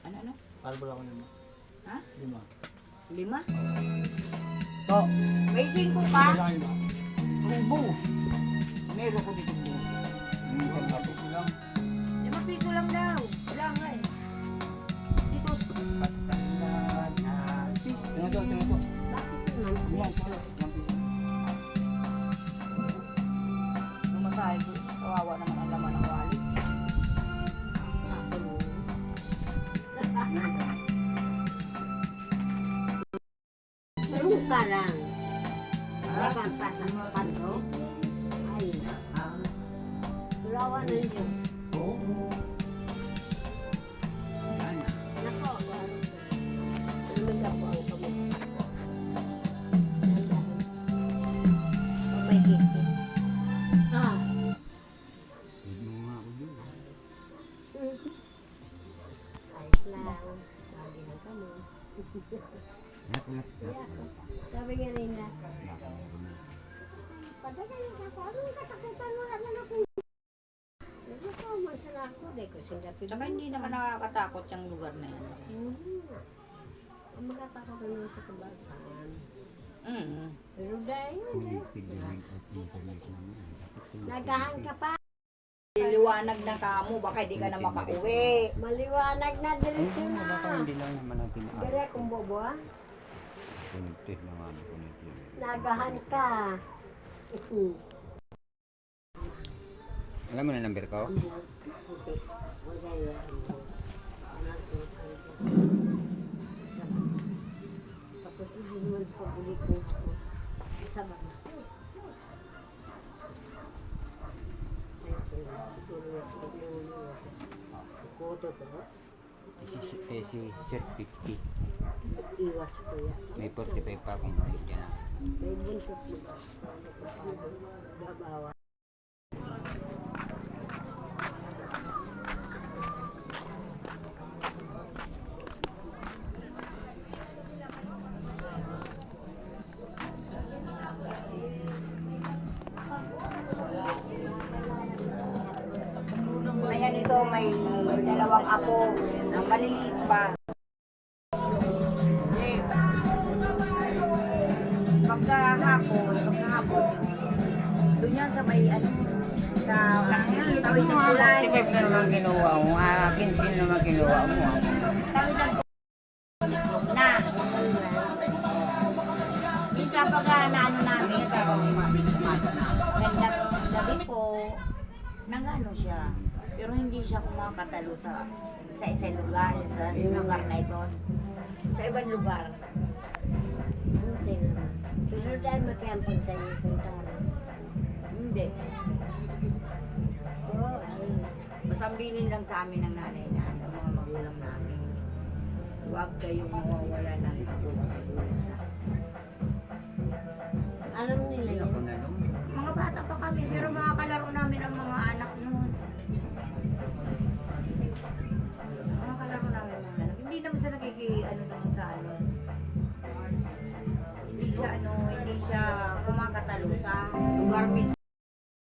Ano? Arbol ako nila. Ha? 5. 5? To. May 5 pa? Tubo. Meron ko dito po. Lang. 5 piso lang daw. Wala nga eh. Dito. Patalan natin. Tingnan ko. Bakit naman? Yan, pala. Lumasahe ko. Kawawa naman ang laman ng wallet. Meron ka lang. Nakapasang kanto. Ayun. Tulawa na yun. Nako. Lumagap ang kamay. May hiti. Ah. Ayos lang. Lagi lang kami. Sabi nga rin na. Padagalan ako. Anong katakutan mo naman ako? Hindi ko magsala ako. Dahil ko sindapin. Saka hindi naman nakakatakot yung lugar na yan. Ang magkatakot naman sa kabasan. Pero dahil yun nagahan ka pa. Liwanag na kamo, baka hindi ka na makauwi. Maliwanag na diretso na. Hindi lang naman ang pinaka. Dire kung bobo ha. Kunti na nga. Kunti. Nagahan ka. Alam mo na number ko? Tapos ibunuan sa pabuli ko. Sama na. Koto ko. Si Sir 50. Iwas ko yan. May 45 pa akong balik dyan. May buntot mo ba? Gabawa. Ayan ito, may dalawang apo. Ang maliliit pa. Pagkahapon, doon yan sa may ano, sa tawid ng tulay. 45 na naman kinuha mo. 15 naman kinuha mo. Tawid ng na. Minsan pagka naano namin, gandang gabi po, nangano siya. Pero hindi siya kumakatalo sa isang lugar, sa lugar na ito. Sa ibang lugar. Hindi naman. Pero dahil magkampag sa'yo kung tara. Hindi. Oo, ayun. Basta ang bilin lang sa amin ng nanay na, ng mga magulang namin. Huwag kayong mawawala ng tulong sa bulsa. Alam nila yun. Mga bata pa kami, pero mga kalaro namin ang mga anak noon. Mga kalaro namin ang mga anak. Hindi naman siya ano naman sa ano. Hindi siya kumakatalo sa lugar mismo.